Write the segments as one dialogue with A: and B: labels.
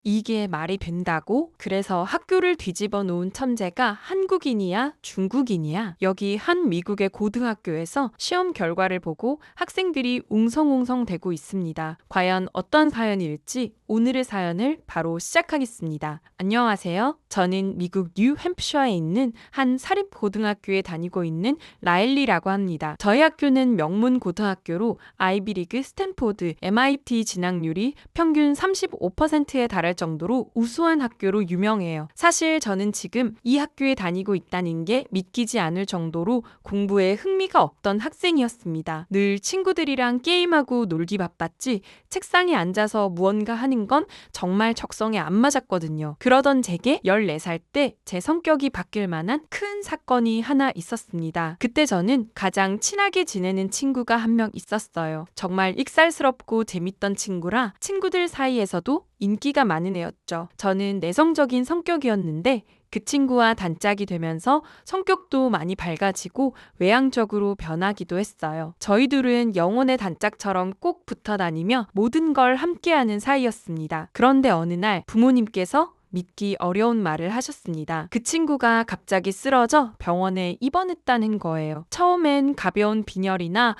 A: 이게 말이 된다고? 그래서 학교를 뒤집어 놓은 천재가 한국인이야? 중국인이야? 여기 한 미국의 고등학교에서 시험 결과를 보고 학생들이 웅성웅성 대고 있습니다. 과연 어떤 사연일지 오늘의 사연을 바로 시작하겠습니다. 안녕하세요. 저는 미국 뉴햄프셔에 있는 한 사립고등학교에 다니고 있는 라일리라고 합니다. 저희 학교는 명문 고등학교로 아이비리그, 스탠포드, MIT 진학률이 평균 35%에 달할 정도로 우수한 학교로 유명해요. 사실 저는 지금 이 학교에 다니고 있다는 게 믿기지 않을 정도로 공부에 흥미가 없던 학생이었습니다. 늘 친구들이랑 게임하고 놀기 바빴지 책상에 앉아서 무언가 하는 건 정말 적성에 안 맞았거든요. 그러던 제게 14살 때 제 성격이 바뀔 만한 큰 사건이 하나 있었습니다. 그때 저는 가장 친하게 지내는 친구가 한 명 있었어요. 정말 익살스럽고 재밌던 친구라 친구들 사이에서도 인기가 많은 애였죠. 저는 내성적인 성격이었는데 그 친구와 단짝이 되면서 성격도 많이 밝아지고 외향적으로 변하기도 했어요. 저희 둘은 영혼의 단짝처럼 꼭 붙어 다니며 모든 걸 함께하는 사이였습니다. 그런데 어느 날 부모님께서 믿기 어려운 말을 하셨습니다. 그 친구가 갑자기 쓰러져 병원에 입원했다는 거예요. 처음엔 가벼운 빈혈이나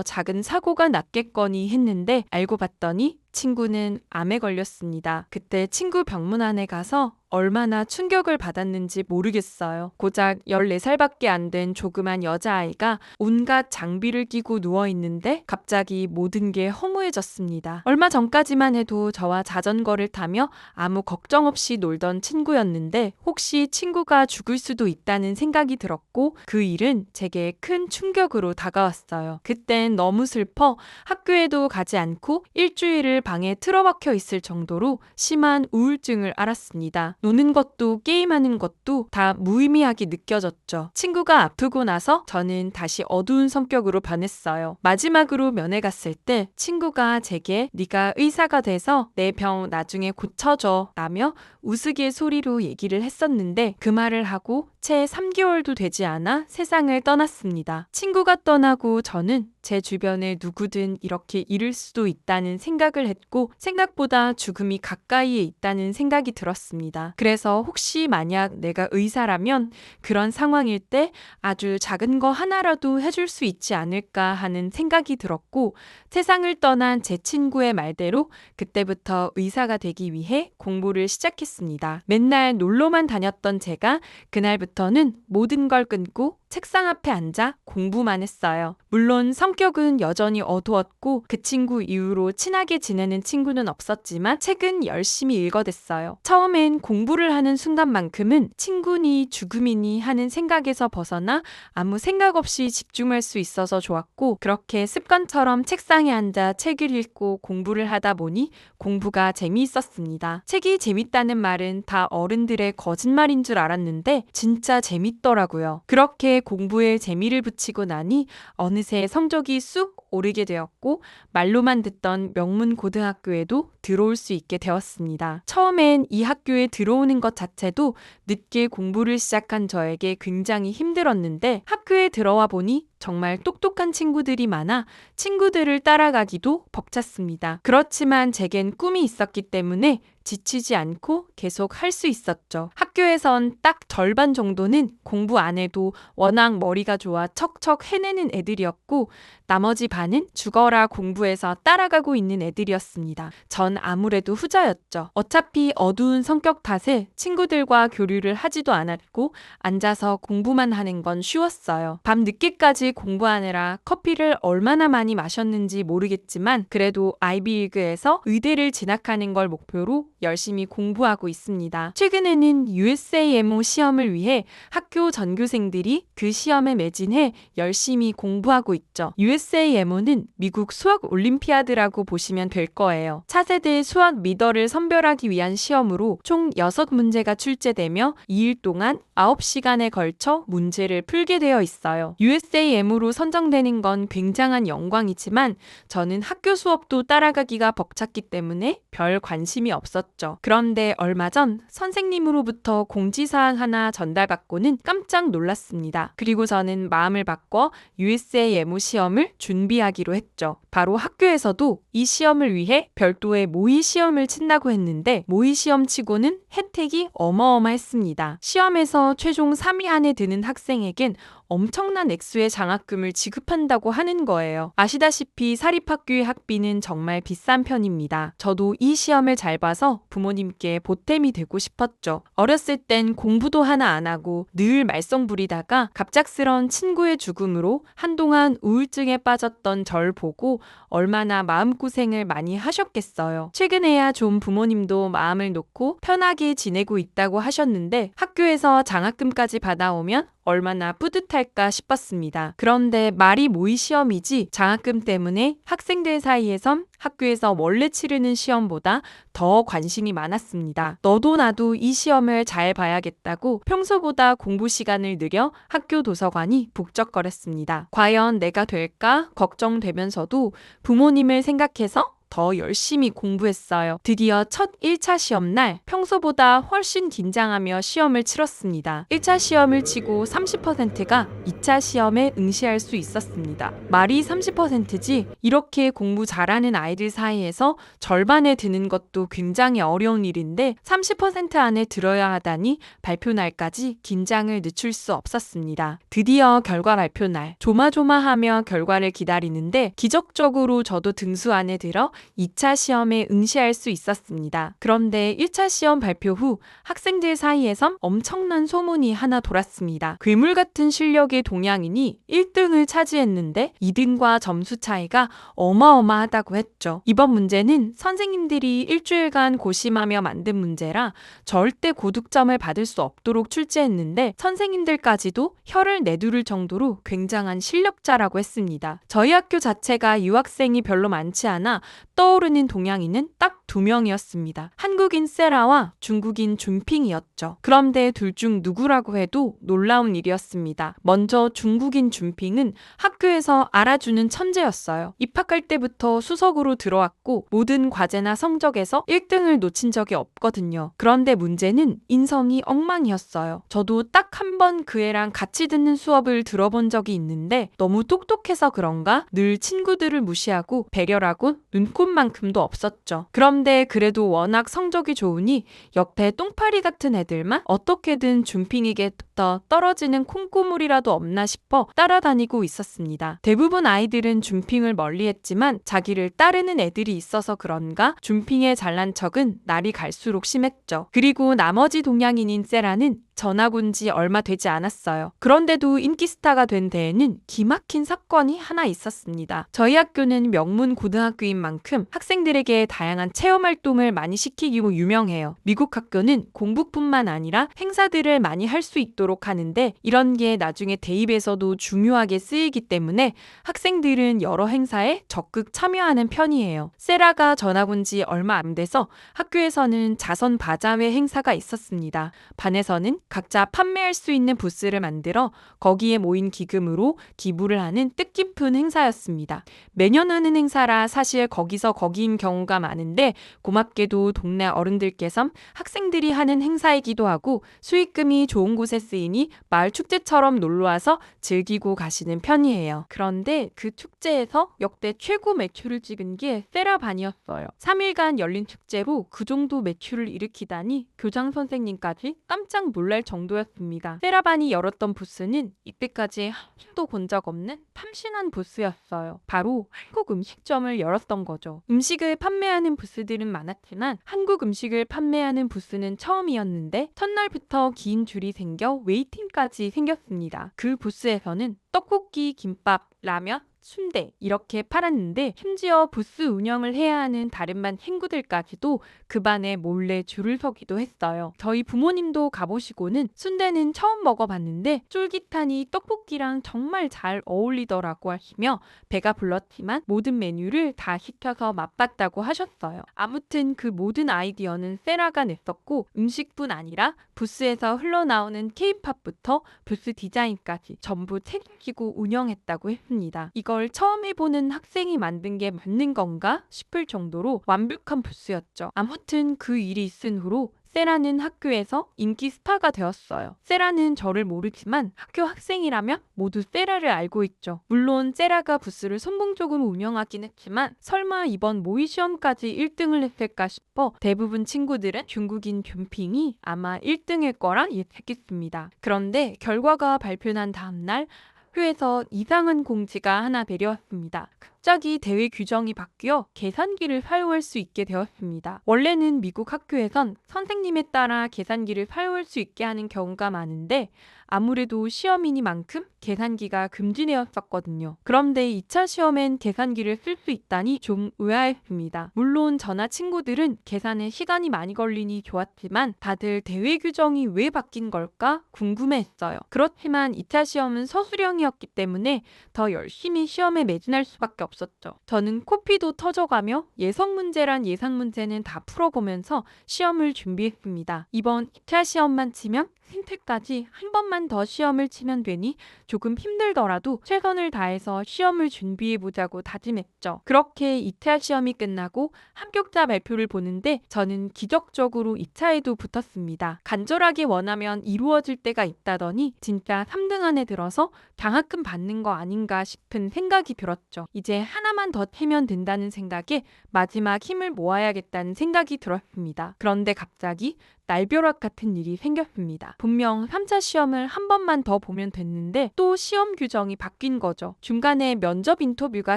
A: 작은 사고가 났겠거니 했는데 알고 봤더니 친구는 암에 걸렸습니다. 그때 친구 병문안에 가서 얼마나 충격을 받았는지 모르겠어요. 고작 14살밖에 안 된 조그만 여자아이가 온갖 장비를 끼고 누워있는데 갑자기 모든 게 허무해졌습니다. 얼마 전까지만 해도 저와 자전거를 타며 아무 걱정 없이 놀던 친구였는데 혹시 친구가 죽을 수도 있다는 생각이 들었고 그 일은 제게 큰 충격으로 다가왔어요. 그땐 너무 슬퍼 학교에도 가지 않고 일주일을 방에 틀어박혀 있을 정도로 심한 우울증을 앓았습니다. 노는 것도 게임하는 것도 다 무의미하게 느껴졌죠. 친구가 아프고 나서 저는 다시 어두운 성격으로 변했어요. 마지막으로 면회 갔을 때 친구가 제게 네가 의사가 돼서 내 병 나중에 고쳐줘 라며 우스갯소리로 얘기를 했었는데 그 말을 하고 채 3개월도 되지 않아 세상을 떠났습니다. 친구가 떠나고 저는 제 주변에 누구든 이렇게 잃을 수도 있다는 생각을 했고 생각보다 죽음이 가까이에 있다는 생각이 들었습니다. 그래서 혹시 만약 내가 의사라면 그런 상황일 때 아주 작은 거 하나라도 해줄 수 있지 않을까 하는 생각이 들었고 세상을 떠난 제 친구의 말대로 그때부터 의사가 되기 위해 공부를 시작했습니다. 맨날 놀러만 다녔던 제가 그날부터는 모든 걸 끊고 책상 앞에 앉아 공부만 했어요. 물론 성격은 여전히 어두웠고 그 친구 이후로 친하게 지내는 친구는 없었지만 책은 열심히 읽어댔어요. 처음엔 공부를 하는 순간만큼은 친구니 죽음이니 하는 생각에서 벗어나 아무 생각 없이 집중할 수 있어서 좋았고 그렇게 습관처럼 책상에 앉아 책을 읽고 공부를 하다 보니 공부가 재미있었습니다. 책이 재밌다는 말은 다 어른들의 거짓말인 줄 알았는데 진짜 재밌더라고요. 그렇게 공부에 재미를 붙이고 나니 어느새 성적이 쑥 오르게 되었고 말로만 듣던 명문 고등학교에도 들어올 수 있게 되었습니다. 처음엔 이 학교에 들어오는 것 자체도 늦게 공부를 시작한 저에게 굉장히 힘들었는데 학교에 들어와 보니 정말 똑똑한 친구들이 많아 친구들을 따라가기도 벅찼습니다. 그렇지만 제겐 꿈이 있었기 때문에 지치지 않고 계속 할 수 있었죠. 학교에선 딱 절반 정도는 공부 안 해도 워낙 머리가 좋아 척척 해내는 애들이었고 나머지 반은 죽어라 공부해서 따라가고 있는 애들이었습니다. 전 아무래도 후자였죠. 어차피 어두운 성격 탓에 친구들과 교류를 하지도 않았고 앉아서 공부만 하는 건 쉬웠어요. 밤 늦게까지 공부하느라 커피를 얼마나 많이 마셨는지 모르겠지만 그래도 아이비리그에서 의대를 진학하는 걸 목표로 열심히 공부하고 있습니다. 최근에는 USAMO 시험을 위해 학교 전교생들이 그 시험에 매진해 열심히 공부하고 있죠. USAMO는 미국 수학 올림피아드라고 보시면 될 거예요. 차세대 수학 리더를 선별하기 위한 시험으로 총 6문제가 출제되며 2일 동안 9시간에 걸쳐 문제를 풀게 되어 있어요. USAM으로 선정되는 건 굉장한 영광이지만 저는 학교 수업도 따라가기가 벅찼기 때문에 별 관심이 없었죠. 그런데 얼마 전 선생님으로부터 학교에서 공지사항 하나 전달받고는 깜짝 놀랐습니다. 그리고 저는 마음을 바꿔 USA 예무 시험을 준비하기로 했죠. 바로 학교에서도 이 시험을 위해 별도의 모의 시험을 친다고 했는데 모의 시험 치고는 혜택이 어마어마했습니다. 시험에서 최종 3위 안에 드는 학생에겐 엄청난 액수의 장학금을 지급한다고 하는 거예요. 아시다시피 사립학교의 학비는 정말 비싼 편입니다. 저도 이 시험을 잘 봐서 부모님께 보탬이 되고 싶었죠. 어렸을 땐 공부도 하나 안 하고 늘 말썽 부리다가 갑작스런 친구의 죽음으로 한동안 우울증에 빠졌던 절 보고 얼마나 마음고생을 많이 하셨겠어요. 최근에야 좀 부모님도 마음을 놓고 편하게 지내고 있다고 하셨는데 학교에서 장학금까지 받아오면 얼마나 뿌듯할까 싶었습니다. 그런데 말이 모의 시험이지 장학금 때문에 학생들 사이에선 학교에서 원래 치르는 시험보다 더 관심이 많았습니다. 너도 나도 이 시험을 잘 봐야겠다고 평소보다 공부 시간을 늘려 학교 도서관이 북적거렸습니다. 과연 내가 될까 걱정되면서도 부모님을 생각해서 더 열심히 공부했어요. 드디어 첫 1차 시험날 평소보다 훨씬 긴장하며 시험을 치렀습니다. 1차 시험을 치고 30%가 2차 시험에 응시할 수 있었습니다. 말이 30%지 이렇게 공부 잘하는 아이들 사이에서 절반에 드는 것도 굉장히 어려운 일인데 30% 안에 들어야 하다니 발표날까지 긴장을 늦출 수 없었습니다. 드디어 결과 발표날 조마조마하며 결과를 기다리는데 기적적으로 저도 등수 안에 들어 2차 시험에 응시할 수 있었습니다. 그런데 1차 시험 발표 후 학생들 사이에선 엄청난 소문이 하나 돌았습니다. 괴물 같은 실력의 동양인이 1등을 차지했는데 2등과 점수 차이가 어마어마하다고 했죠. 이번 문제는 선생님들이 일주일간 고심하며 만든 문제라 절대 고득점을 받을 수 없도록 출제했는데 선생님들까지도 혀를 내두를 정도로 굉장한 실력자라고 했습니다. 저희 학교 자체가 유학생이 별로 많지 않아 떠오르는 동양인은 딱 2명이었습니다. 한국인 세라와 중국인 준핑이었죠. 그런데 둘 중 누구라고 해도 놀라운 일이었습니다. 먼저 중국인 준핑은 학교에서 알아주는 천재였어요. 입학할 때부터 수석으로 들어왔고 모든 과제나 성적에서 1등을 놓친 적이 없거든요. 그런데 문제는 인성이 엉망이었어요. 저도 딱 한 번 그 애랑 같이 듣는 수업을 들어본 적이 있는데 너무 똑똑해서 그런가 늘 친구들을 무시하고 배려하고 눈꽃만큼도 없었죠. 그런데 그래도 워낙 성적이 좋으니 옆에 똥파리 같은 애들만 어떻게든 준핑이게부터 떨어지는 콩고물이라도 없나 싶어 따라다니고 있었습니다. 대부분 아이들은 준핑을 멀리했지만 자기를 따르는 애들이 있어서 그런가 준핑의 잘난 척은 날이 갈수록 심했죠. 그리고 나머지 동양인인 세라는 전학 온 지 얼마 되지 않았어요. 그런데도 인기 스타가 된 데에는 기막힌 사건이 하나 있었습니다. 저희 학교는 명문 고등학교인 만큼 학생들에게 다양한 체험 활동을 많이 시키기로 유명해요. 미국 학교는 공부뿐만 아니라 행사들을 많이 할 수 있도록 하는데 이런 게 나중에 대입에서도 중요하게 쓰이기 때문에 학생들은 여러 행사에 적극 참여하는 편이에요. 세라가 전학 온 지 얼마 안 돼서 학교에서는 자선 바자회 행사가 있었습니다. 반에서는 각자 판매할 수 있는 부스를 만들어 거기에 모인 기금으로 기부를 하는 뜻깊은 행사였습니다. 매년 하는 행사라 사실 거기서 거기인 경우가 많은데 고맙게도 동네 어른들께서 학생들이 하는 행사이기도 하고 수익금이 좋은 곳에 쓰이니 마을 축제처럼 놀러와서 즐기고 가시는 편이에요. 그런데 그 축제에서 역대 최고 매출을 찍은 게 세라반이었어요. 3일간 열린 축제로 그 정도 매출을 일으키다니 교장 선생님까지 깜짝 놀랄 정도였습니다. 세라반이 열었던 부스는 이때까지 한 번도 본 적 없는 참신한 부스였어요. 바로 한국 음식점을 열었던 거죠. 음식을 판매하는 부스들은 많았지만 한국 음식을 판매하는 부스는 처음이었는데 첫날부터 긴 줄이 생겨 웨이팅까지 생겼습니다. 그 부스에서는 떡볶이, 김밥, 라면, 순대 이렇게 팔았는데 심지어 부스 운영을 해야 하는 다른 반 친구들까지도 그 반에 몰래 줄을 서기도 했어요. 저희 부모님도 가보시고는 순대는 처음 먹어봤는데 쫄깃하니 떡볶이랑 정말 잘 어울리더라고 하시며 배가 불렀지만 모든 메뉴를 다 시켜서 맛봤다고 하셨어요. 아무튼 그 모든 아이디어는 세라가 냈었고 음식뿐 아니라 부스에서 흘러나오는 K-팝부터 부스 디자인까지 전부 책임지고 운영했다고 했습니다. 이걸 처음 해보는 학생이 만든 게 맞는 건가 싶을 정도로 완벽한 부스였죠. 아무튼 그 일이 있은 후로 세라는 학교에서 인기 스타가 되었어요. 세라는 저를 모르지만 학교 학생이라면 모두 세라를 알고 있죠. 물론 세라가 부스를 선봉적으로 운영하긴 했지만 설마 이번 모의 시험까지 1등을 했을까 싶어 대부분 친구들은 중국인 균핑이 아마 1등일 거라 예측했습니다. 그런데 결과가 발표난 다음날 학교에서 이상한 공지가 하나 내려왔습니다. 갑자기 대회 규정이 바뀌어 계산기를 사용할 수 있게 되었습니다. 원래는 미국 학교에선 선생님에 따라 계산기를 사용할 수 있게 하는 경우가 많은데 아무래도 시험이니만큼 계산기가 금지되었었거든요. 그런데 2차 시험엔 계산기를 쓸 수 있다니 좀 의아했습니다. 물론 저나 친구들은 계산에 시간이 많이 걸리니 좋았지만 다들 대회 규정이 왜 바뀐 걸까 궁금해했어요. 그렇지만 2차 시험은 서술형이었기 때문에 더 열심히 시험에 매진할 수밖에 없었죠. 저는 코피도 터져가며 예성 문제란 예상 문제는 다 풀어보면서 시험을 준비했습니다. 이번 2차 시험만 치면 힌트까지 한 번만 더 시험을 치면 되니 조금 힘들더라도 최선을 다해서 시험을 준비해보자고 다짐했죠. 그렇게 2차 시험이 끝나고 합격자 발표를 보는데 저는 기적적으로 2차에도 붙었습니다. 간절하게 원하면 이루어질 때가 있다더니 진짜 3등 안에 들어서 장학금 받는 거 아닌가 싶은 생각이 들었죠. 이제 하나만 더 해면 된다는 생각에 마지막 힘을 모아야겠다는 생각이 들었습니다. 그런데 갑자기 날벼락 같은 일이 생겼습니다. 분명 3차 시험을 한 번만 더 보면 됐는데 또 시험 규정이 바뀐 거죠. 중간에 면접 인터뷰가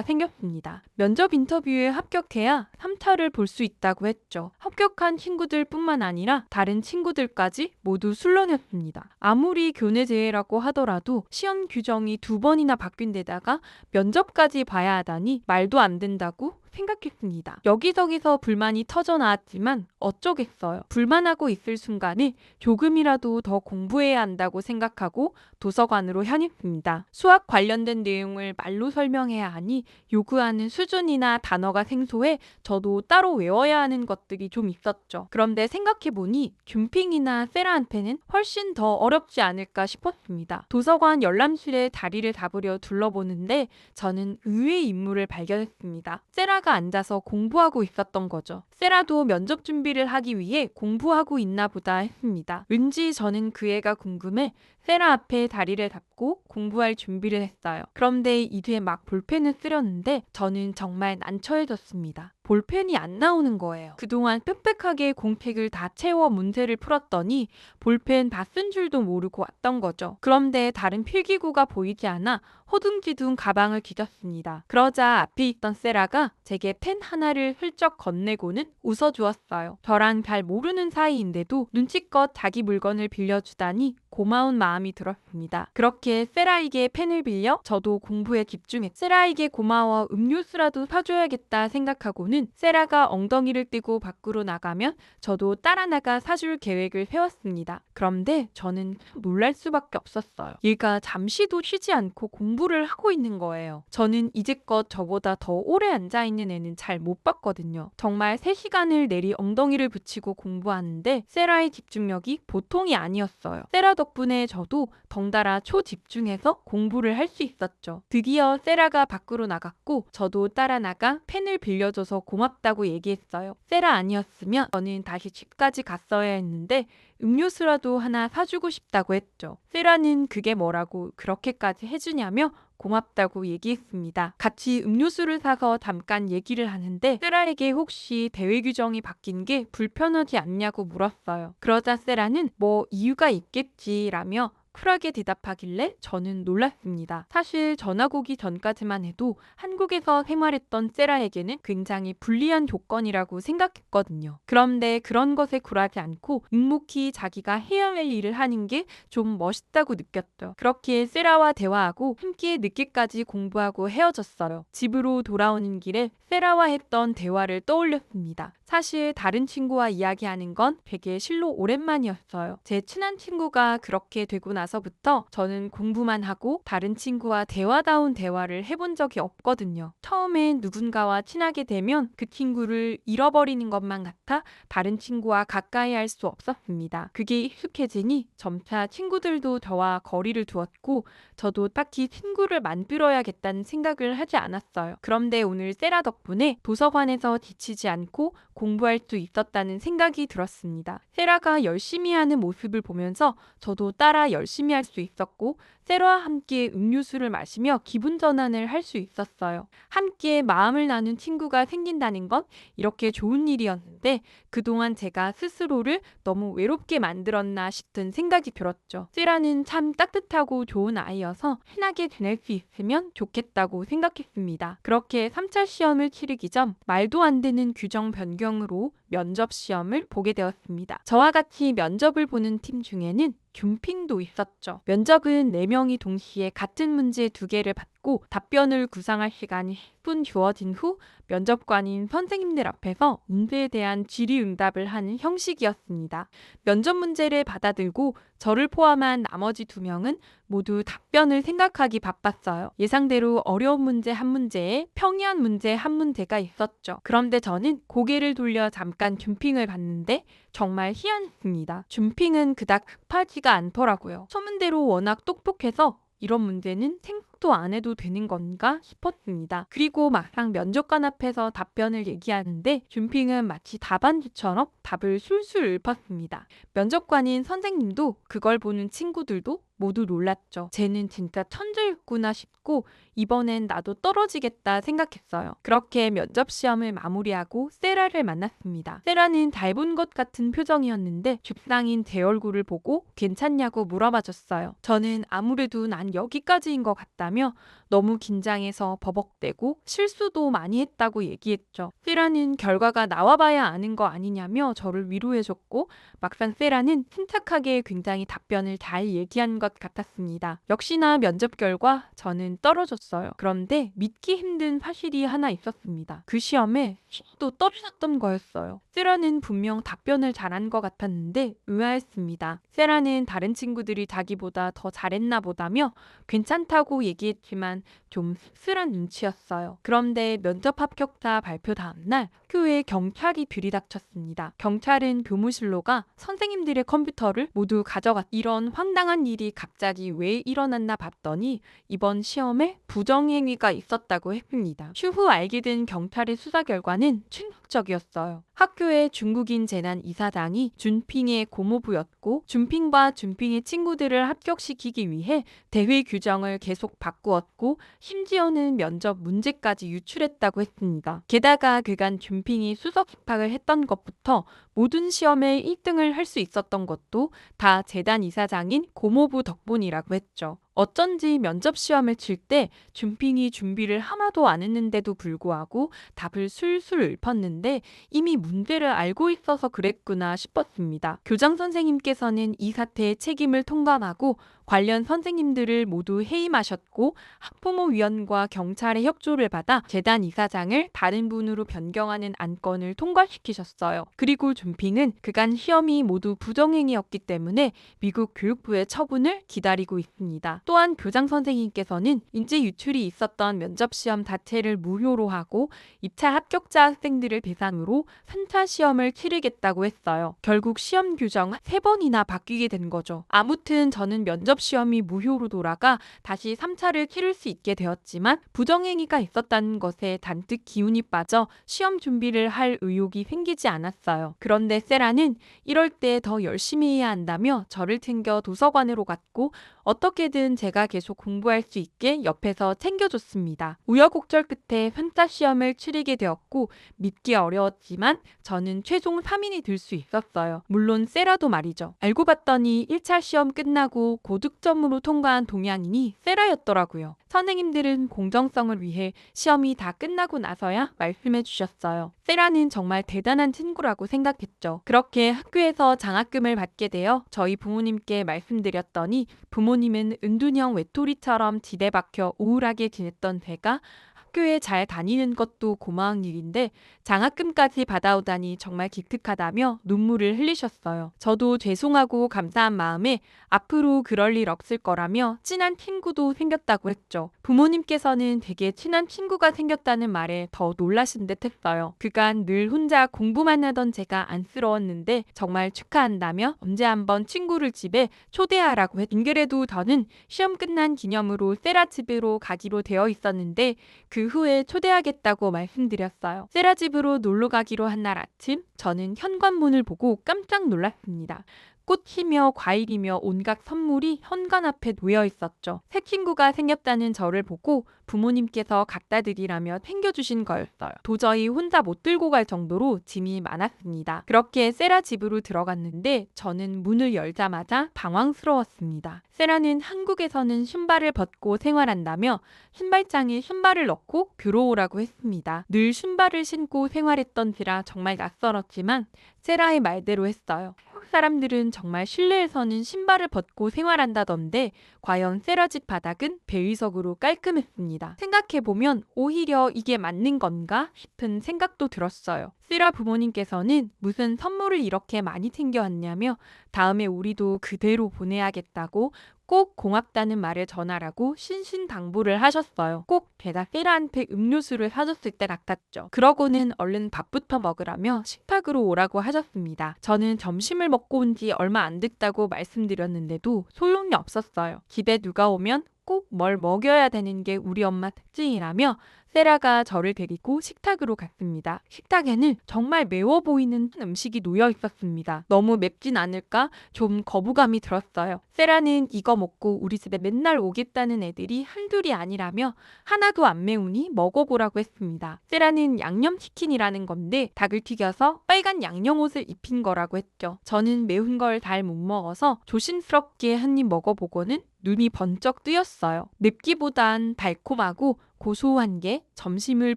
A: 생겼습니다. 면접 인터뷰에 합격해야 3차를 볼 수 있다고 했죠. 합격한 친구들 뿐만 아니라 다른 친구들까지 모두 술렁였습니다. 아무리 교내제외라고 하더라도 시험 규정이 2번이나 바뀐 데다가 면접까지 봐야 하다니 말도 안 된다고 생각했습니다. 여기저기서 불만이 터져 나왔지만 어쩌겠어요. 불만하고 있을 순간에 조금이라도 더 공부해야 한다고 생각하고 도서관으로 향했습니다. 수학 관련된 내용을 말로 설명해야 하니 요구하는 수준이나 단어가 생소해 저도 따로 외워야 하는 것들이 좀 있었죠. 그런데 생각해보니 균핑이나 세라한테는 훨씬 더 어렵지 않을까 싶었습니다. 도서관 열람실에 자리를 잡으려 둘러보는데 저는 의외의 인물을 발견했습니다. 세라가 앉아서 공부하고 있었던 거죠. 세라도 면접 준비를 하기 위해 공부하고 있나 보다 했습니다. 왠지 저는 그 애가 궁금해 세라 앞에 다리를 잡고 공부할 준비를 했어요. 그런데 이제 막 볼펜을 쓰려는데 저는 정말 난처해졌습니다. 볼펜이 안 나오는 거예요. 그동안 빽빽하게 공책을 다 채워 문제를 풀었더니 볼펜 다 쓴 줄도 모르고 왔던 거죠. 그런데 다른 필기구가 보이지 않아 허둥지둥 가방을 뒤졌습니다. 그러자 앞에 있던 세라가 제게 펜 하나를 훌쩍 건네고는 웃어주었어요. 저랑 잘 모르는 사이인데도 눈치껏 자기 물건을 빌려주다니 고마운 마음이 들었습니다. 그렇게 세라에게 펜을 빌려 저도 공부에 집중했. 세라에게 고마워 음료수라도 사줘야겠다 생각하고는 세라가 엉덩이를 떼고 밖으로 나가면 저도 따라 나가 사줄 계획을 세웠습니다. 그런데 저는 놀랄 수밖에 없었어요. 얘가 잠시도 쉬지 않고 공부를 하고 있는 거예요. 저는 이제껏 저보다 더 오래 앉아있는 애는 잘 못 봤거든요. 정말 3시간을 내리 엉덩이를 붙이고 공부하는데 세라의 집중력이 보통이 아니었어요. 세라 덕분에 저도 덩달아 초집중해서 공부를 할 수 있었죠. 드디어 세라가 밖으로 나갔고 저도 따라 나가 펜을 빌려줘서 고맙다고 얘기했어요. 세라 아니었으면 저는 다시 집까지 갔어야 했는데 음료수라도 하나 사주고 싶다고 했죠. 세라는 그게 뭐라고 그렇게까지 해주냐며 고맙다고 얘기했습니다. 같이 음료수를 사서 잠깐 얘기를 하는데 세라에게 혹시 대회 규정이 바뀐 게 불편하지 않냐고 물었어요. 그러자 세라는 뭐 이유가 있겠지라며 쿨하게 대답하길래 저는 놀랐습니다. 사실 전학 오기 전까지만 해도 한국에서 생활했던 세라에게는 굉장히 불리한 조건이라고 생각했거든요. 그런데 그런 것에 굴하지 않고 묵묵히 자기가 해야 할 일을 하는 게 좀 멋있다고 느꼈죠. 그렇게 세라와 대화하고 함께 늦게까지 공부하고 헤어졌어요. 집으로 돌아오는 길에 세라와 했던 대화를 떠올렸습니다. 사실 다른 친구와 이야기하는 건 되게 실로 오랜만이었어요. 제 친한 친구가 그렇게 되고 나서 나서부터 저는 공부만 하고 다른 친구와 대화다운 대화를 해본 적이 없거든요. 처음엔 누군가와 친하게 되면 그 친구를 잃어버리는 것만 같아 다른 친구와 가까이 할 수 없었습니다. 그게 익숙해지니 점차 친구들도 저와 거리를 두었고 저도 딱히 친구를 만들어야겠다는 생각을 하지 않았어요. 그런데 오늘 세라 덕분에 도서관에서 지치지 않고 공부할 수 있었다는 생각이 들었습니다. 세라가 열심히 하는 모습을 보면서 저도 따라 열심히 할 수 있었고 세라와 함께 음료수를 마시며 기분 전환을 할 수 있었어요. 함께 마음을 나눈 친구가 생긴다는 건 이렇게 좋은 일이었는데 그동안 제가 스스로를 너무 외롭게 만들었나 싶은 생각이 들었죠. 세라는 참 따뜻하고 좋은 아이여서 친하게 지낼 수 있으면 좋겠다고 생각했습니다. 그렇게 3차 시험을 치르기 전 말도 안 되는 규정 변경으로 면접 시험을 보게 되었습니다. 저와 같이 면접을 보는 팀 중에는 줌핑도 있었죠. 면접은 4명이 동시에 같은 문제 2개를 받고 답변을 구상할 시간이 10분 주어진 후 면접관인 선생님들 앞에서 문제에 대한 질의응답을 하는 형식이었습니다. 면접 문제를 받아들고 저를 포함한 나머지 2명은 모두 답변을 생각하기 바빴어요. 예상대로 어려운 문제 한 문제에 평이한 문제 한 문제가 있었죠. 그런데 저는 고개를 돌려 잠깐 줌핑을 봤는데 정말 희한했습니다. 줌핑은 그닥 급하지가 않더라고요. 소문대로 워낙 똑똑해서 이런 문제는 생각도 안 해도 되는 건가 싶었습니다. 그리고 막상 면접관 앞에서 답변을 얘기하는데 줌핑은 마치 답안지처럼 답을 술술 읊었습니다. 면접관인 선생님도 그걸 보는 친구들도 모두 놀랐죠. 쟤는 진짜 천재였구나 싶고 이번엔 나도 떨어지겠다 생각했어요. 그렇게 면접 시험을 마무리하고 세라를 만났습니다. 세라는 잘 본 것 같은 표정이었는데 죽상인 제 얼굴을 보고 괜찮냐고 물어봐줬어요. 저는 아무래도 난 여기까지인 것 같다며 너무 긴장해서 버벅대고 실수도 많이 했다고 얘기했죠. 세라는 결과가 나와봐야 아는 거 아니냐며 저를 위로해줬고 막상 세라는 침착하게 굉장히 답변을 잘 얘기한 것 같았습니다. 역시나 면접 결과 저는 떨어졌어요. 그런데 믿기 힘든 사실이 하나 있었습니다. 그 시험에 또 떨어졌던 거였어요. 세라는 분명 답변을 잘한 것 같았는데 의아했습니다. 세라는 다른 친구들이 자기보다 더 잘했나 보다며 괜찮다고 얘기했지만 좀 씁쓸한 눈치였어요. 그런데 면접 합격자 발표 다음날 학교에 경찰이 들이닥쳤습니다. 경찰은 교무실로 가 선생님들의 컴퓨터를 모두 가져갔. 이런 황당한 일이 갑자기 왜 일어났나 봤더니 이번 시험에 부정행위가 있었다고 했습니다. 추후 알게 된 경찰의 수사 결과는 충격적이었어요. 학교의 중국인 재난 이사장이 준핑의 고모부였고 준핑과 준핑의 친구들을 합격시키기 위해 대회 규정을 계속 바꾸었고 심지어는 면접 문제까지 유출했다고 했습니다. 게다가 그간 준핑이 수석 입학을 했던 것부터 모든 시험에 1등을 할 수 있었던 것도 다 재단 이사장인 고모부 덕분이라고 했죠. 어쩐지 면접 시험을 칠 때 준핑이 준비를 하나도 안 했는데도 불구하고 답을 술술 읊었는데 이미 문제를 알고 있어서 그랬구나 싶었습니다. 교장 선생님께서는 이 사태의 책임을 통감하고 관련 선생님들을 모두 해임하셨고 학부모위원과 경찰의 협조를 받아 재단 이사장을 다른 분으로 변경하는 안건을 통과시키셨어요. 그리고 준핑은 그간 시험이 모두 부정행위였기 때문에 미국 교육부의 처분을 기다리고 있습니다. 또한 교장 선생님께서는 인지 유출이 있었던 면접 시험 자체를 무효로 하고 2차 합격자 학생들을 대상으로 3차 시험을 치르겠다고 했어요. 결국 시험 규정 3번이나 바뀌게 된 거죠. 아무튼 저는 면접 시험이 무효로 돌아가 다시 3차를 치를 수 있게 되었지만 부정행위가 있었다는 것에 잔뜩 기운이 빠져 시험 준비를 할 의욕이 생기지 않았어요. 그런데 세라는 이럴 때 더 열심히 해야 한다며 저를 챙겨 도서관으로 갔고 어떻게든 제가 계속 공부할 수 있게 옆에서 챙겨줬습니다. 우여곡절 끝에 3차 시험을 치르게 되었고 믿기 어려웠지만 저는 최종 3인이 들 수 있었어요. 물론 세라도 말이죠. 알고 봤더니 1차 시험 끝나고 고득점으로 통과한 동양인이 세라였더라고요. 선생님들은 공정성을 위해 시험이 다 끝나고 나서야 말씀해 주셨어요. 세라는 정말 대단한 친구라고 생각했죠. 그렇게 학교에서 장학금을 받게 되어 저희 부모님께 말씀드렸더니 부모님은 은둔형 외톨이처럼 지대 박혀 우울하게 지냈던 제가 학교에 잘 다니는 것도 고마운 일인데 장학금까지 받아오다니 정말 기특하다며 눈물을 흘리셨어요. 저도 죄송하고 감사한 마음에 앞으로 그럴 일 없을 거라며 친한 친구도 생겼다고 했죠. 부모님께서는 되게 친한 친구가 생겼다는 말에 더 놀라신 듯 했어요. 그간 늘 혼자 공부만 하던 제가 안쓰러웠는데 정말 축하한다며 언제 한번 친구를 집에 초대하라고 했. 안 그래도 저는 시험 끝난 기념으로 세라 집으로 가기로 되어 있었는데 그 후에 초대하겠다고 말씀드렸어요. 세라 집으로 놀러 가기로 한 날 아침 저는 현관문을 보고 깜짝 놀랐습니다. 꽃이며 과일이며 온갖 선물이 현관 앞에 놓여 있었죠. 새 친구가 생겼다는 저를 보고 부모님께서 갖다 드리라며 챙겨주신 거였어요. 도저히 혼자 못 들고 갈 정도로 짐이 많았습니다. 그렇게 세라 집으로 들어갔는데 저는 문을 열자마자 당황스러웠습니다. 세라는 한국에서는 신발을 벗고 생활한다며 신발장에 신발을 넣고 들어오라고 했습니다. 늘 신발을 신고 생활했던지라 정말 낯설었지만 세라의 말대로 했어요. 한국 사람들은 정말 실내에서는 신발을 벗고 생활한다던데 과연 세라 집 바닥은 배위석으로 깔끔했습니다. 생각해보면 오히려 이게 맞는 건가 싶은 생각도 들었어요. 세라 부모님께서는 무슨 선물을 이렇게 많이 챙겨왔냐며 다음에 우리도 그대로 보내야겠다고 꼭 고맙다는 말을 전하라고 신신당부를 하셨어요. 꼭 제가 세라한테 음료수를 사줬을 때 같았죠. 그러고는 얼른 밥부터 먹으라며 식탁으로 오라고 하셨습니다. 저는 점심을 먹고 온 지 얼마 안 됐다고 말씀드렸는데도 소용이 없었어요. 집에 누가 오면 꼭 뭘 먹여야 되는 게 우리 엄마 특징이라며 세라가 저를 데리고 식탁으로 갔습니다. 식탁에는 정말 매워 보이는 음식이 놓여 있었습니다. 너무 맵진 않을까 좀 거부감이 들었어요. 세라는 이거 먹고 우리 집에 맨날 오겠다는 애들이 한둘이 아니라며 하나도 안 매우니 먹어보라고 했습니다. 세라는 양념치킨이라는 건데 닭을 튀겨서 빨간 양념옷을 입힌 거라고 했죠. 저는 매운 걸 잘 못 먹어서 조심스럽게 한 입 먹어보고는 눈이 번쩍 뜨였어요. 맵기보단 달콤하고 고소한 게 점심을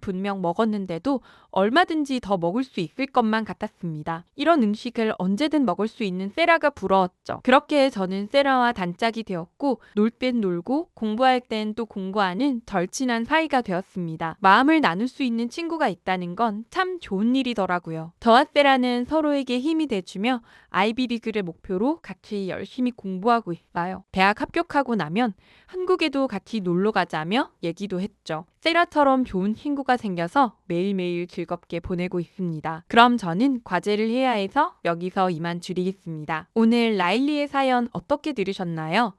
A: 분명 먹었는데도 얼마든지 더 먹을 수 있을 것만 같았습니다. 이런 음식을 언제든 먹을 수 있는 세라가 부러웠죠. 그렇게 저는 세라와 단짝이 되었고 놀 땐 놀고 공부할 땐 또 공부하는 절친한 사이가 되었습니다. 마음을 나눌 수 있는 친구가 있다는 건 참 좋은 일이더라고요. 저와 세라는 서로에게 힘이 돼주며 아이비리그를 목표로 같이 열심히 공부하고 있어요. 대학 합격하고 나면 한국에도 같이 놀러 가자며 얘기도 했죠. 세라처럼 좋은 친구가 생겨서 매일매일 즐겁게 보내고 있습니다. 그럼 저는 과제를 해야 해서 여기서 이만 줄이겠습니다. 오늘 라일리의 사연 어떻게 들으셨나요?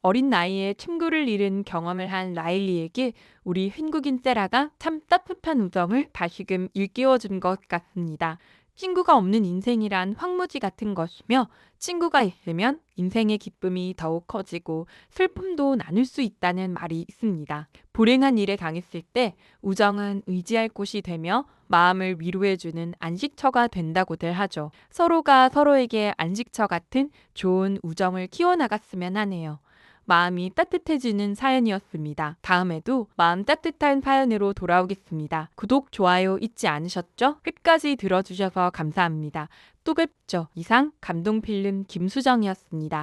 A: 어린 나이에 친구를 잃은 경험을 한 라일리에게 우리 한국인 세라가 참 따뜻한 우정을 다시금 일깨워준 것 같습니다. 친구가 없는 인생이란 황무지 같은 것이며 친구가 있으면 인생의 기쁨이 더욱 커지고 슬픔도 나눌 수 있다는 말이 있습니다. 불행한 일에 당했을 때 우정은 의지할 곳이 되며 마음을 위로해주는 안식처가 된다고들 하죠. 서로가 서로에게 안식처 같은 좋은 우정을 키워나갔으면 하네요. 마음이 따뜻해지는 사연이었습니다. 다음에도 마음 따뜻한 사연으로 돌아오겠습니다. 구독, 좋아요 잊지 않으셨죠? 끝까지 들어주셔서 감사합니다. 또 뵙죠. 이상 감동필름 김수정이었습니다.